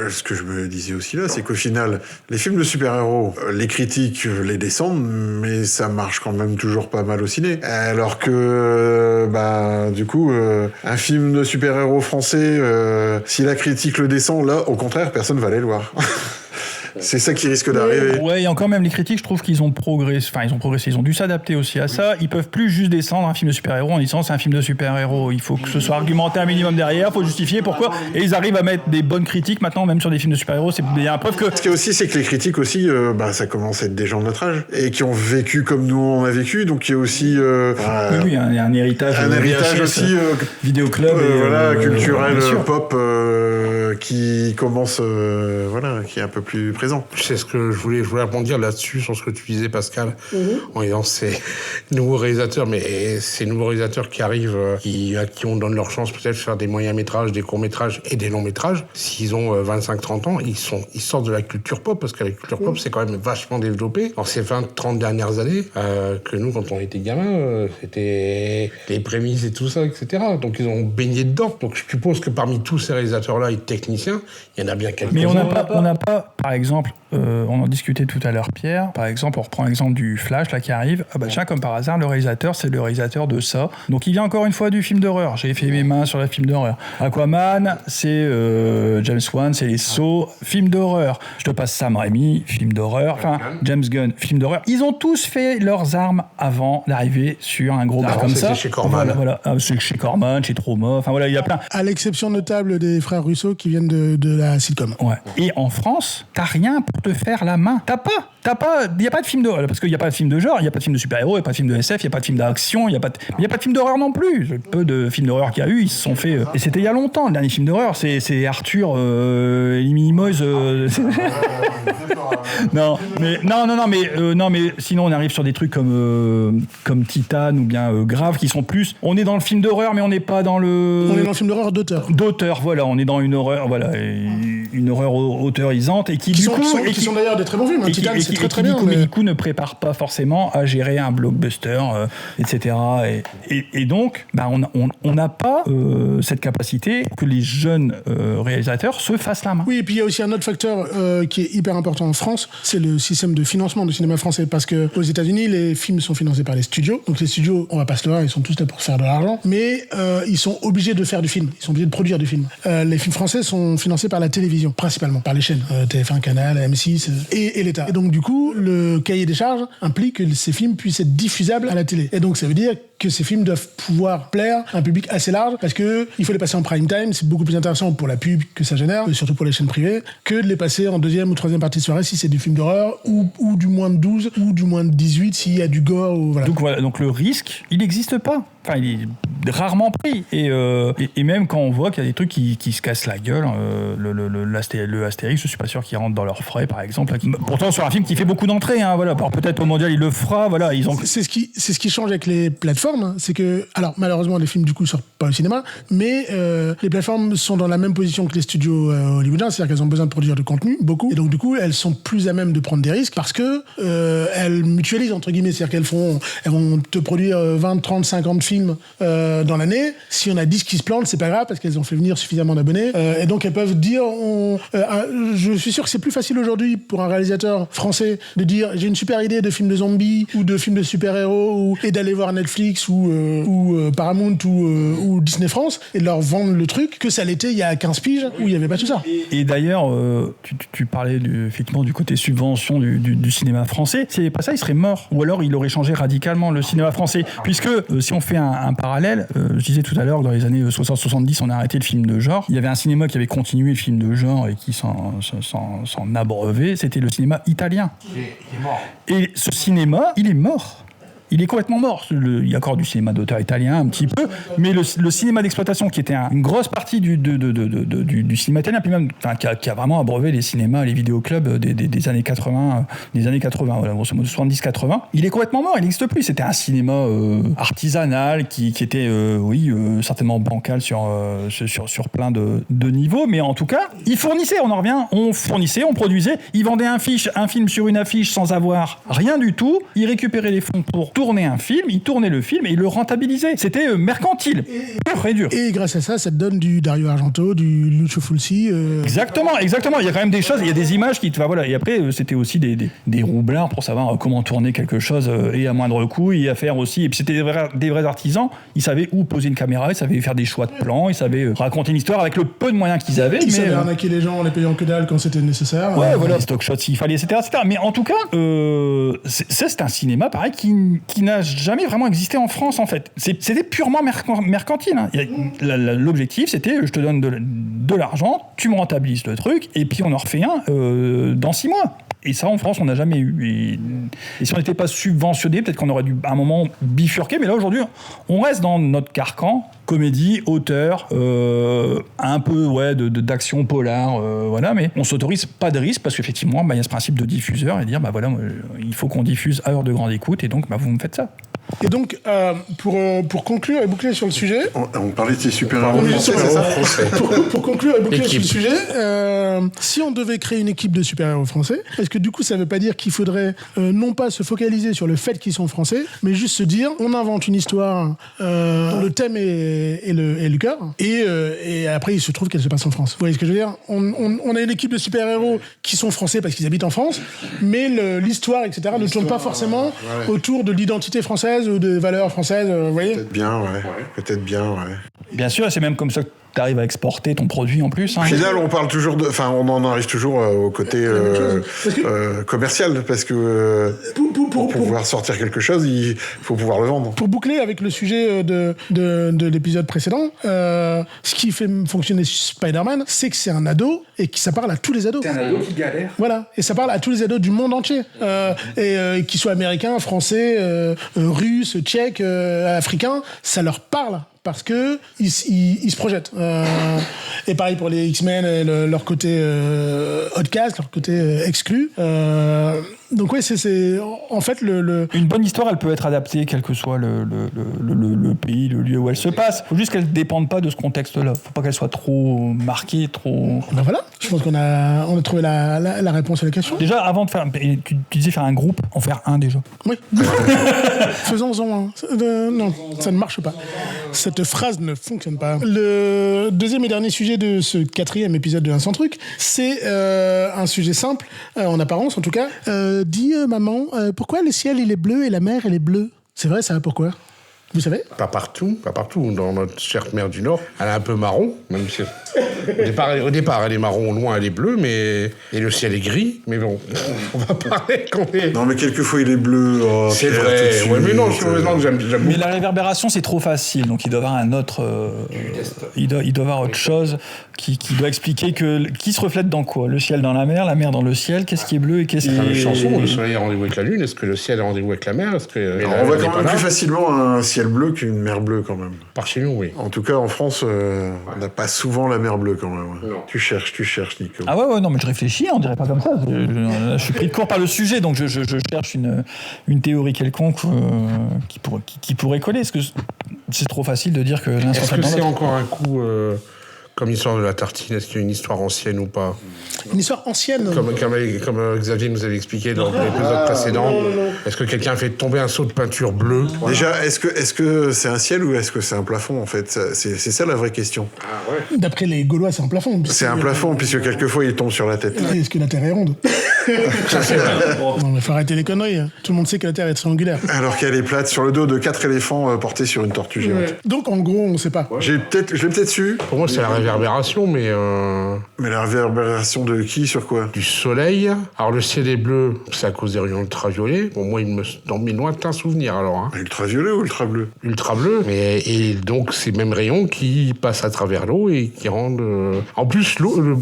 [SPEAKER 7] ce que je me disais aussi là, c'est qu'au final, les films de super-héros, les critiques les descendent, mais ça marche quand même toujours pas mal au ciné. Alors que, du coup, un film de super-héros français, si la critique le descend, là, au contraire, personne va aller le voir. C'est ça qui risque d'arriver.
[SPEAKER 9] Ouais, et encore même les critiques, je trouve qu'ils ont progressé. Enfin, ils ont dû s'adapter aussi à ça. Ils peuvent plus juste descendre un film de super-héros en disant c'est un film de super-héros. Il faut que ce soit argumenté un minimum derrière, il faut justifier pourquoi. Et ils arrivent à mettre des bonnes critiques maintenant, même sur des films de super-héros. Il y a une preuve que.
[SPEAKER 7] Ce qu'il y a aussi, c'est que les critiques aussi, ça commence à être des gens de notre âge et qui ont vécu comme nous on a vécu. Donc il y a aussi.
[SPEAKER 9] Oui, il y a un héritage.
[SPEAKER 7] Un héritage aussi.
[SPEAKER 9] Vidéoclub.
[SPEAKER 7] Culturel, pop, qui commence, qui est un peu plus présent.
[SPEAKER 8] Tu sais ce que je voulais rebondir là-dessus, sur ce que tu disais, Pascal, en disant ces nouveaux réalisateurs, mais ces nouveaux réalisateurs qui arrivent, à qui on donne leur chance peut-être de faire des moyens-métrages, des courts-métrages et des longs-métrages, s'ils ont 25-30 ans, ils sortent de la culture pop, parce que la culture pop, c'est quand même vachement développé dans ces 20-30 dernières années, que nous, quand on était gamins, c'était les prémices et tout ça, etc. Donc ils ont baigné dedans. Donc je suppose que parmi tous ces réalisateurs-là et techniciens, il y en a bien quelques-uns.
[SPEAKER 9] Mais on n'a pas, par exemple, on en discutait tout à l'heure, Pierre. Par exemple, on reprend l'exemple du Flash là qui arrive. Tiens, comme par hasard, le réalisateur, c'est le réalisateur de ça. Donc il vient encore une fois du film d'horreur. J'ai fait mes mains sur le film d'horreur. Aquaman, c'est James Wan, c'est les Sceaux, film d'horreur. Je te passe Sam Raimi, film d'horreur. Enfin, James Gunn, film d'horreur. Ils ont tous fait leurs armes avant d'arriver sur un gros bar comme ça.
[SPEAKER 8] Chez Corman.
[SPEAKER 9] Voilà. C'est chez Corman, chez Troma. Enfin voilà, il y a plein.
[SPEAKER 1] À l'exception notable des frères Russo qui viennent de la sitcom.
[SPEAKER 9] Ouais. Et en France, t'as rien pour te faire la main. Il n'y a pas de film d'horreur, parce qu'il n'y a pas de film de genre, il n'y a pas de film de super-héros, il n'y a pas de film de SF, il n'y a pas de film d'action, il n'y a pas de film d'horreur non plus. Le peu de films d'horreur qu'il y a eu, ils se sont fait... Et c'était il y a longtemps, le dernier film d'horreur, c'est Arthur et les Minimoys. Non, mais sinon on arrive sur des trucs comme Titan ou bien Grave, qui sont plus... On est dans le film d'horreur, mais on n'est pas dans le...
[SPEAKER 1] On est dans le film d'horreur d'auteur.
[SPEAKER 9] D'auteur, voilà, on est dans une horreur, voilà, une horreur autorisante, et qui
[SPEAKER 1] sont d'ailleurs des très bons films. Titan, c'est très très bien.
[SPEAKER 9] Mais du coup ne prépare pas forcément à gérer un blockbuster, etc. Et donc, on n'a pas cette capacité que les jeunes réalisateurs se fassent la main.
[SPEAKER 1] Oui, et puis il y a aussi un autre facteur qui est hyper important en France, c'est le système de financement du cinéma français, parce que aux États-Unis, les films sont financés par les studios. Donc les studios, on va pas se le voir, ils sont tous là pour faire de l'argent, mais ils sont obligés de faire du film, ils sont obligés de produire du film. Les films français sont financés par la télévision, principalement par les chaînes TF1, Canal, M6 et l'État. Et donc du coup, le cahier des charges implique que ces films puissent être diffusables à la télé. Et donc ça veut dire que ces films doivent pouvoir plaire à un public assez large, parce que il faut les passer en prime time, c'est beaucoup plus intéressant pour la pub que ça génère, surtout pour les chaînes privées, que de les passer en deuxième ou troisième partie de soirée si c'est du film d'horreur, ou du moins de 12, ou du moins de 18 s'il y a du gore. Ou voilà.
[SPEAKER 9] Donc le risque, il n'existe pas. Enfin, il est rarement pris. Et même quand on voit qu'il y a des trucs qui se cassent la gueule, le Astérix, je suis pas sûr qu'ils rentrent dans leurs frais, par exemple. Pourtant, sur un film qui fait beaucoup d'entrées, voilà. Alors, peut-être au Mondial, il le fera, voilà.
[SPEAKER 1] C'est ce qui change avec les plateformes, c'est que, alors malheureusement, les films du coup sortent pas au cinéma, mais les plateformes sont dans la même position que les studios hollywoodiens, c'est-à-dire qu'elles ont besoin de produire du contenu, beaucoup, et donc du coup, elles sont plus à même de prendre des risques parce que elles mutualisent, entre guillemets, c'est-à-dire elles vont te produire 20, 30, 50 films dans l'année. Si on a 10 qui se plantent, c'est pas grave parce qu'elles ont fait venir suffisamment d'abonnés, et donc elles peuvent dire je suis sûr que c'est plus facile aujourd'hui pour un réalisateur français de dire j'ai une super idée de film de zombies ou de film de super-héros et d'aller voir Netflix ou Paramount ou Disney France et de leur vendre le truc que ça l'était il y a 15 piges où il n'y avait pas tout ça.
[SPEAKER 9] Et d'ailleurs, tu parlais effectivement du côté subvention du cinéma français. S'il n'y avait pas ça, il serait mort. Ou alors il aurait changé radicalement le cinéma français. Puisque si on fait un parallèle, je disais tout à l'heure que dans les années 60-70, on a arrêté le film de genre. Il y avait un cinéma qui avait continué le film de genre et qui s'en abreuvait. C'était le cinéma italien. Il est mort. Et ce cinéma, il est mort. Il est complètement mort. Il y a encore du cinéma d'auteur italien, un petit peu, mais le cinéma d'exploitation, qui était une grosse partie du cinéma italien, puis même, qui a vraiment abreuvé les cinémas, les vidéoclubs des années 80, voilà, grosso modo 70-80, il est complètement mort, il n'existe plus. C'était un cinéma artisanal qui était, certainement bancal sur plein de niveaux, mais en tout cas, il fournissait, on produisait, il vendait un film sur une affiche sans avoir rien du tout, il récupérait les fonds pour tourner un film, il tournait le film et il le rentabilisait. C'était mercantile, pur et dur.
[SPEAKER 1] Et grâce à ça te donne du Dario Argento, du Lucio Fulci.
[SPEAKER 9] Exactement. Il y a quand même des choses, il y a des images qui... voilà. Et après, c'était aussi des roublards pour savoir comment tourner quelque chose et à moindre coût et à faire aussi... Et puis c'était des vrais artisans. Ils savaient où poser une caméra, ils savaient faire des choix de plans, ils savaient raconter une histoire avec le peu de moyens qu'ils avaient.
[SPEAKER 1] Ils savaient arnaquer les gens en les payant que dalle quand c'était nécessaire.
[SPEAKER 9] Voilà, stock shots s'il fallait, etc. Mais en tout cas, c'est un cinéma, pareil, qui n'a jamais vraiment existé en France, en fait. C'était purement mercantile. Hein. L'objectif, c'était je te donne de l'argent, tu me rentabilises le truc, et puis on en refait un dans 6 mois. Et ça, en France, on n'a jamais eu. Et si on n'était pas subventionné, peut-être qu'on aurait dû, à un moment, bifurquer. Mais là, aujourd'hui, on reste dans notre carcan. Comédie, auteur, un peu d'action polar, voilà, mais on s'autorise pas de risque parce qu'effectivement, il y a ce principe de diffuseur et dire, il faut qu'on diffuse à heure de grande écoute et donc, vous me faites ça.
[SPEAKER 1] Et donc, pour conclure et boucler sur le sujet...
[SPEAKER 7] On parlait de ces super-héros
[SPEAKER 1] français, c'est ça. Pour conclure et boucler sur le sujet, si on devait créer une équipe de super-héros français, est-ce que du coup, ça veut pas dire qu'il faudrait non pas se focaliser sur le fait qu'ils sont français, mais juste se dire, on invente une histoire dont le thème est le cœur, et après, il se trouve qu'elle se passe en France. Vous voyez ce que je veux dire ? On a une équipe de super-héros qui sont français parce qu'ils habitent en France, mais l'histoire, etc., ne tourne pas forcément autour de l'identité française ou de valeurs françaises, vous voyez ?
[SPEAKER 7] Peut-être bien, ouais.
[SPEAKER 9] Bien sûr, c'est même comme ça t'arrives à exporter ton produit en plus.
[SPEAKER 7] Au final, on parle toujours on en arrive toujours au côté commercial, parce que pour pouvoir sortir quelque chose, il faut pouvoir le vendre.
[SPEAKER 1] Pour boucler avec le sujet de l'épisode précédent, ce qui fait fonctionner Spider-Man, c'est que c'est un ado et que ça parle à tous les ados.
[SPEAKER 10] C'est un ado qui galère.
[SPEAKER 1] Voilà, et ça parle à tous les ados du monde entier, qu'ils soient américains, français, russes, tchèques, africains, ça leur parle. Parce que ils se projettent. Et pareil pour les X-Men, leur côté outcast, leur côté exclu. Donc ouais, c'est en fait
[SPEAKER 9] Une bonne histoire, elle peut être adaptée, quel que soit le pays, le lieu où elle se passe. Faut juste qu'elle ne dépende pas de ce contexte-là. Faut pas qu'elle soit trop marquée, trop...
[SPEAKER 1] Ben voilà, je pense qu'on a trouvé la réponse à la question.
[SPEAKER 9] Déjà, avant de faire... Tu disais faire un groupe, en faire un déjà.
[SPEAKER 1] Oui. Faisons-en un. Non, ça ne marche pas. Cette phrase ne fonctionne pas. Le deuxième et dernier sujet de ce 4e épisode de Instant Truc, c'est un sujet simple, en apparence en tout cas. Dis maman, pourquoi le ciel il est bleu et la mer elle est bleue? C'est vrai ça, pourquoi? Vous savez?
[SPEAKER 8] Pas partout. Dans notre chère mer du Nord, elle est un peu marron, même si au départ elle est marron, au loin elle est bleue, et le ciel est gris. Mais bon, on va parler quand même.
[SPEAKER 7] Non, mais quelquefois il est bleu.
[SPEAKER 8] C'est vrai. Ouais, mais non, j'aime.
[SPEAKER 9] Mais la réverbération c'est trop facile, donc il doit y avoir un autre. Il doit y avoir autre chose qui doit expliquer qui se reflète dans quoi? Le ciel dans la mer dans le ciel. Qu'est-ce qui est bleu et qu'est-ce qui est...
[SPEAKER 8] Une chanson, le soleil a rendez-vous avec la lune. Est-ce que le ciel a rendez-vous avec la mer? Est-ce que
[SPEAKER 7] on voit quand même plus facilement un ciel bleu qu'une mer bleue quand même.
[SPEAKER 8] Par chez nous, oui.
[SPEAKER 7] En tout cas, en France, on n'a pas souvent la mer bleue quand même.
[SPEAKER 8] Non.
[SPEAKER 7] Tu cherches, Nico.
[SPEAKER 9] Ah ouais, non, mais je réfléchis, on dirait pas comme ça. Je suis pris de court par le sujet, donc je cherche une théorie quelconque qui pourrait coller. Est-ce que c'est trop facile de dire que l'instant...
[SPEAKER 8] Est-ce que c'est encore un coup... Comme l'histoire de la tartine, est-ce qu'il y a une histoire ancienne ou pas?
[SPEAKER 1] Une histoire ancienne?
[SPEAKER 8] Comme Xavier nous avait expliqué dans l'épisode précédent. Est-ce que quelqu'un a fait tomber un seau de peinture bleue?
[SPEAKER 7] Déjà, est-ce que c'est un ciel ou est-ce que c'est un plafond, en fait? C'est ça la vraie question.
[SPEAKER 8] Ah ouais.
[SPEAKER 1] D'après les Gaulois, c'est un plafond.
[SPEAKER 7] C'est un plafond, puisque quelquefois il tombe sur la tête.
[SPEAKER 1] Est-ce que la Terre est ronde?
[SPEAKER 8] Ça, c'est vrai.
[SPEAKER 1] Non, mais faut arrêter les conneries. Tout le monde sait que la Terre est triangulaire.
[SPEAKER 7] Alors qu'elle est plate sur le dos de 4 éléphants portés sur une tortue géante.
[SPEAKER 1] Ouais. Donc, en gros, on sait pas.
[SPEAKER 7] Je l'ai peut-être su.
[SPEAKER 8] Pour moi, c'est la réverbération, mais...
[SPEAKER 7] Mais la réverbération de qui, sur quoi?
[SPEAKER 8] Du soleil. Alors, le ciel est bleu, c'est à cause des rayons ultraviolets. Bon, moi, dans mes lointains souvenirs, alors. Hein.
[SPEAKER 7] Ultraviolet ou ultra-bleu?
[SPEAKER 8] Ultra-bleu. Et donc, ces mêmes rayons qui passent à travers l'eau et qui rendent... En plus,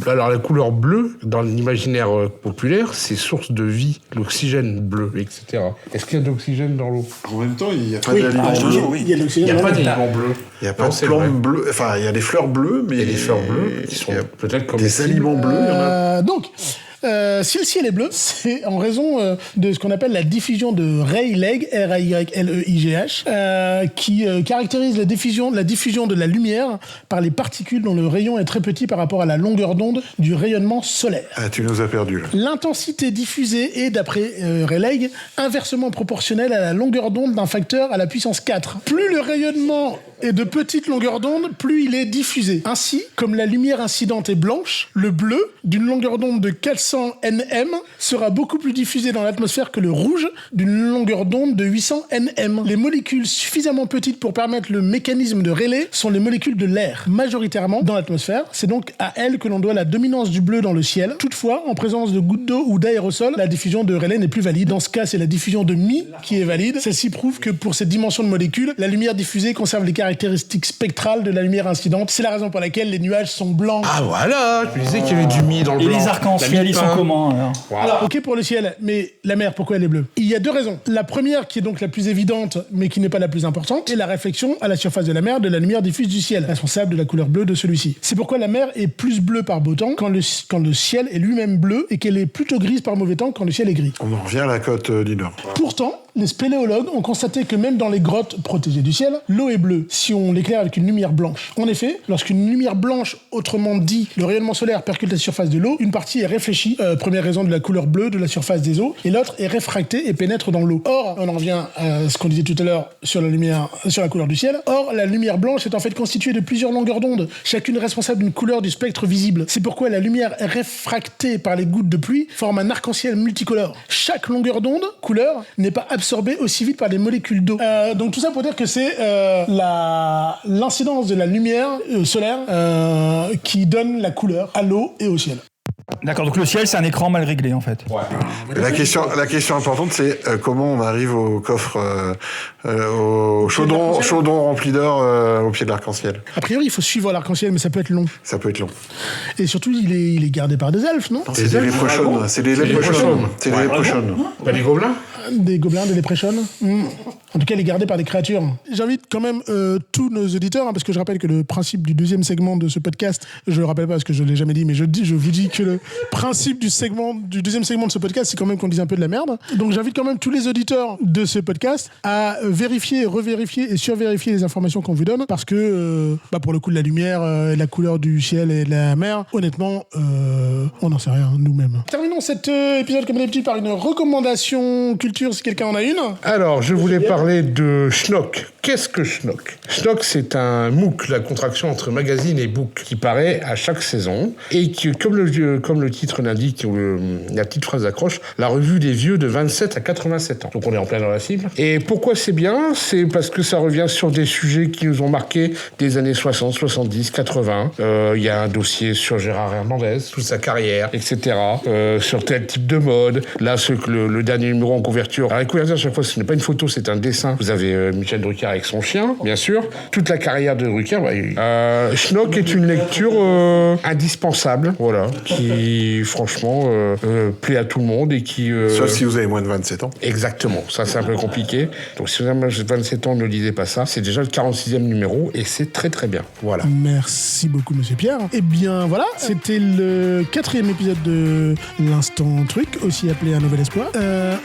[SPEAKER 8] alors la couleur bleue, dans l'imaginaire populaire, c'est source de vie. L'oxygène bleu, etc. Est-ce qu'il y a de l'oxygène dans l'eau?
[SPEAKER 7] En même temps, il n'y a pas d'aliments bleus.
[SPEAKER 1] Il y a de l'oxygène.
[SPEAKER 8] Il n'y a pas d'aliments bleus.
[SPEAKER 7] Il n'y a pas de plantes bleues. Enfin, il y a des fleurs bleues, mais...
[SPEAKER 8] Il y a des fleurs bleues qui sont peut-être comme...
[SPEAKER 7] Des aliments bleus, il y en a.
[SPEAKER 1] Donc... si le ciel est bleu, c'est en raison de ce qu'on appelle la diffusion de Rayleigh, R-A-Y-L-E-I-G-H, qui caractérise la diffusion de la lumière par les particules dont le rayon est très petit par rapport à la longueur d'onde du rayonnement solaire.
[SPEAKER 7] Ah, tu nous as perdu là.
[SPEAKER 1] L'intensité diffusée est, d'après Rayleigh, inversement proportionnelle à la longueur d'onde d'un facteur à la puissance 4. Plus le rayonnement est de petite longueur d'onde, plus il est diffusé. Ainsi, comme la lumière incidente est blanche, le bleu, d'une longueur d'onde de 400 nm, sera beaucoup plus diffusé dans l'atmosphère que le rouge, d'une longueur d'onde de 800 nm. Les molécules suffisamment petites pour permettre le mécanisme de Rayleigh sont les molécules de l'air, majoritairement dans l'atmosphère. C'est donc à elles que l'on doit la dominance du bleu dans le ciel. Toutefois, en présence de gouttes d'eau ou d'aérosols, la diffusion de Rayleigh n'est plus valide. Dans ce cas, c'est la diffusion de Mi qui est valide. Celle-ci prouve que pour cette dimension de molécules, la lumière diffusée conserve les caractéristiques spectrales de la lumière incidente. C'est la raison pour laquelle les nuages sont blancs.
[SPEAKER 8] Ah voilà, je me disais qu'il y avait du Mi dans le blanc.
[SPEAKER 9] Et les arcs-en-ciel, ils sont comment alors?
[SPEAKER 1] Alors, ok pour le ciel, mais la mer, pourquoi elle est bleue? Il y a deux raisons. La première, qui est donc la plus évidente, mais qui n'est pas la plus importante, est la réflexion à la surface de la mer de la lumière diffuse du ciel, responsable de la couleur bleue de celui-ci. C'est pourquoi la mer est plus bleue par beau temps quand le ciel est lui-même bleu et qu'elle est plutôt grise par mauvais temps quand le ciel est gris.
[SPEAKER 7] On en revient à la côte du Nord.
[SPEAKER 1] Pourtant, les spéléologues ont constaté que même dans les grottes protégées du ciel, l'eau est bleue si on l'éclaire avec une lumière blanche. En effet, lorsqu'une lumière blanche, autrement dit le rayonnement solaire, percute la surface de l'eau, une partie est réfléchie, première raison de la couleur bleue de la surface des eaux, et l'autre est réfractée et pénètre dans l'eau. Or, on en revient à ce qu'on disait tout à l'heure sur la couleur du ciel. Or, la lumière blanche est en fait constituée de plusieurs longueurs d'onde, chacune responsable d'une couleur du spectre visible. C'est pourquoi la lumière réfractée par les gouttes de pluie forme un arc-en-ciel multicolore. Chaque longueur d'onde, couleur, n'est pas absorbée aussi vite par les molécules d'eau. Donc tout ça pour dire que c'est la l'incidence de la lumière solaire qui donne la couleur à l'eau et au ciel.
[SPEAKER 9] D'accord, donc le ciel, c'est un écran mal réglé, en fait.
[SPEAKER 8] Ouais.
[SPEAKER 7] La question importante, c'est comment on arrive au coffre, au chaudron rempli d'or au pied de l'arc-en-ciel.
[SPEAKER 1] A priori, il faut suivre l'arc-en-ciel, mais ça peut être long.
[SPEAKER 7] Ça peut être long.
[SPEAKER 1] Et surtout, il est gardé par des elfes, non?
[SPEAKER 7] C'est des léprechaun. C'est des léprechaun. C'est des léprechaun.
[SPEAKER 8] Pas des gobelins?
[SPEAKER 1] Des gobelins, des léprechaun. En tout cas, il est gardé par des créatures. J'invite quand même tous nos auditeurs, parce que je rappelle que le principe du deuxième segment de ce podcast, je le rappelle pas parce que je l'ai jamais dit, mais je vous dis que le principe du deuxième segment de ce podcast, c'est quand même qu'on dise un peu de la merde. Donc j'invite quand même tous les auditeurs de ce podcast à vérifier, revérifier et survérifier les informations qu'on vous donne, parce que pour le coup de la lumière, la couleur du ciel et de la mer, honnêtement, on n'en sait rien nous-mêmes. Terminons cet épisode comme d'habitude par une recommandation culture, si quelqu'un en a une.
[SPEAKER 8] Alors, je voulais parler de Schnock. Qu'est-ce que Schnock? Schnock, c'est un MOOC, la contraction entre magazine et book, qui paraît à chaque saison et qui, comme le titre l'indique, la petite phrase accroche, la revue des vieux de 27 à 87 ans. Donc on est en plein dans la cible. Et pourquoi c'est bien? C'est parce que ça revient sur des sujets qui nous ont marqué des années 60, 70, 80. Il y a un dossier sur Gérard Hernandez, toute sa carrière, etc. Sur tel type de mode. Là, le dernier numéro en couverture. Alors, la couverture, à chaque fois, ce n'est pas une photo, c'est un dessin. Vous avez Michel Drucker avec son chien, bien sûr. Toute la carrière de Drucker. Schnock est une lecture indispensable, voilà, qui franchement plaît à tout le monde et qui...
[SPEAKER 7] Sauf si vous avez moins de 27 ans.
[SPEAKER 8] Exactement, ça c'est un peu compliqué. Donc si vous avez moins de 27 ans, ne lisez pas ça. C'est déjà le 46e numéro et c'est très très bien. Voilà.
[SPEAKER 1] Merci beaucoup, monsieur Pierre. Eh bien voilà, c'était le 4e épisode de l'Instant Truc, aussi appelé Un Nouvel Espoir.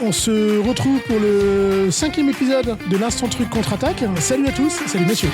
[SPEAKER 1] On se retrouve pour le 5e épisode de l'Instant Truc contre-attaque. Salut à tous, salut messieurs.